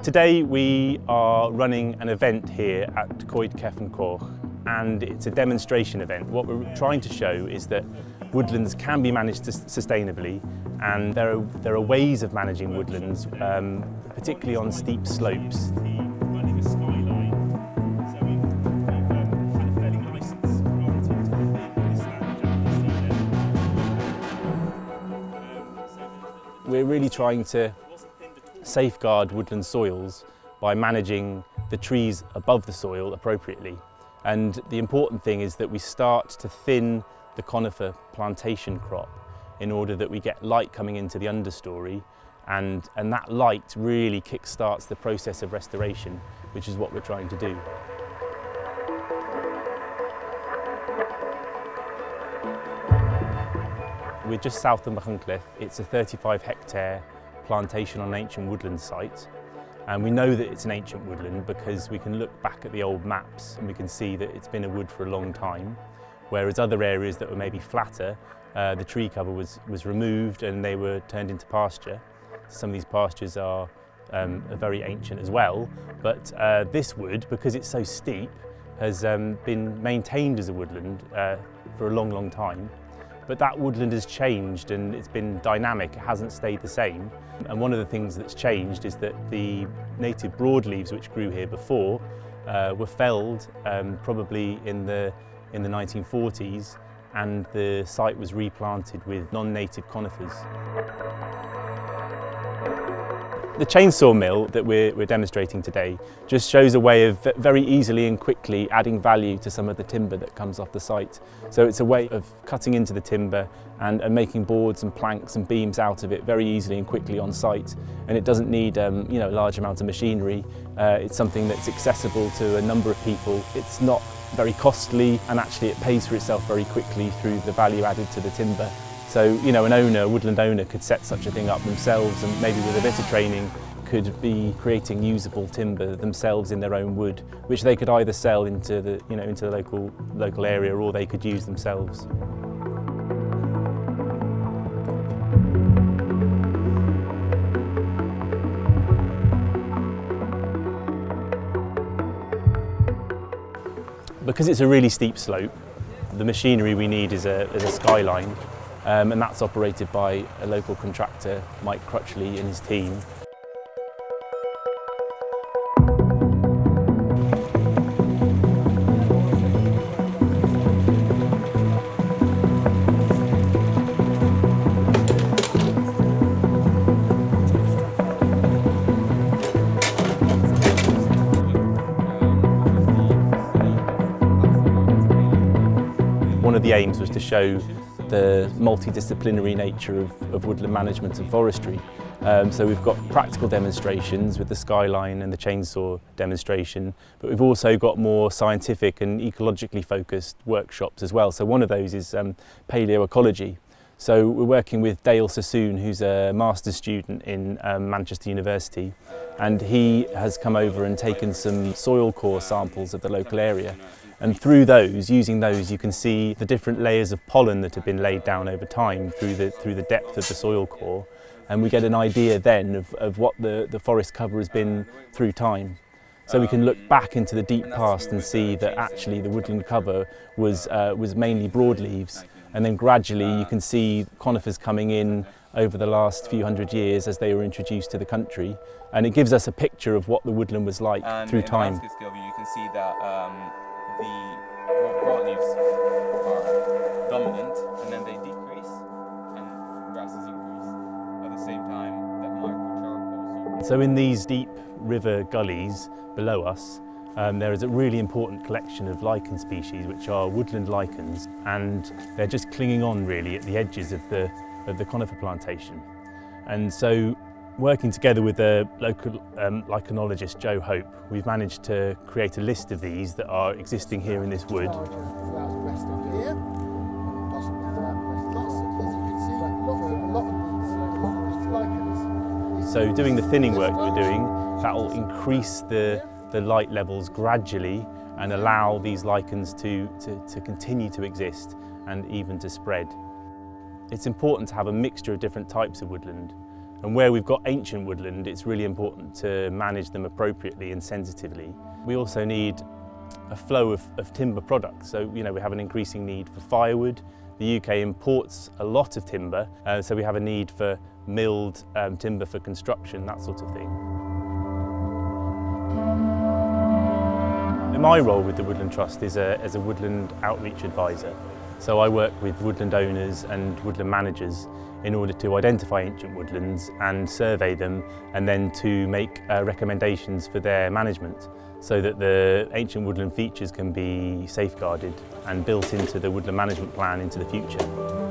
Today we are running an event here at Coed Cefn Coch, and it's a demonstration event. What we're trying to show is that woodlands can be managed sustainably, and there are ways of managing woodlands, particularly on steep slopes. Running a skyline, so we've had a fairly license granted to the standard. We're really trying to safeguard woodland soils by managing the trees above the soil appropriately. And the important thing is that we start to thin the conifer plantation crop in order that we get light coming into the understory, and that light really kick-starts the process of restoration, which is what we're trying to do. We're just south of Machynlleth. It's a 35-hectare plantation on an ancient woodland site, and we know that it's an ancient woodland because we can look back at the old maps and we can see that it's been a wood for a long time, whereas other areas that were maybe flatter, the tree cover was removed and they were turned into pasture. Some of these pastures are very ancient as well, but this wood, because it's so steep, has been maintained as a woodland for a long time. But that woodland has changed and it's been dynamic, it hasn't stayed the same. And one of the things that's changed is that the native broadleaves which grew here before were felled probably in the 1940s, and the site was replanted with non-native conifers. The chainsaw mill that we're demonstrating today just shows a way of very easily and quickly adding value to some of the timber that comes off the site. So it's a way of cutting into the timber and making boards and planks and beams out of it very easily and quickly on site. And it doesn't need a large amount of machinery. It's something that's accessible to a number of people. It's not very costly, and actually it pays for itself very quickly through the value added to the timber. So, a woodland owner could set such a thing up themselves, and maybe with a bit of training could be creating usable timber themselves in their own wood, which they could either sell into the local area, or they could use themselves. Because it's a really steep slope, the machinery we need is a Skyline. And that's operated by a local contractor, Mike Crutchley, and his team. One of the aims was to show the multidisciplinary nature of woodland management and forestry. So we've got practical demonstrations with the Skyline and the chainsaw demonstration, but we've also got more scientific and ecologically focused workshops as well. So one of those is paleoecology. So we're working with Dale Sassoon, who's a master's student in Manchester University, and he has come over and taken some soil core samples of the local area. And through those, using those, you can see the different layers of pollen that have been laid down over time through the depth of the soil core. And we get an idea then of what the forest cover has been through time. So we can look back into the deep past and see that actually the woodland cover was mainly broadleaves. And then gradually you can see conifers coming in over the last few hundred years as they were introduced to the country. And it gives us a picture of what the woodland was like through time. And in the landscape scale view, you can see that the broadleaves are dominant, and then they decrease and grasses increase at the same time that microcharcoals. So in these deep river gullies below us, there is a really important collection of lichen species, which are woodland lichens, and they're just clinging on really at the edges of the conifer plantation. And so, working together with the local lichenologist Joe Hope, we've managed to create a list of these that are existing here in this wood. So doing the thinning work that we're doing, that will increase the light levels gradually and allow these lichens to continue to exist and even to spread. It's important to have a mixture of different types of woodland. And where we've got ancient woodland, it's really important to manage them appropriately and sensitively. We also need a flow of timber products. So, we have an increasing need for firewood. The UK imports a lot of timber, so we have a need for milled timber for construction, that sort of thing. My role with the Woodland Trust is as a woodland outreach advisor. So I work with woodland owners and woodland managers in order to identify ancient woodlands and survey them, and then to make recommendations for their management so that the ancient woodland features can be safeguarded and built into the woodland management plan into the future.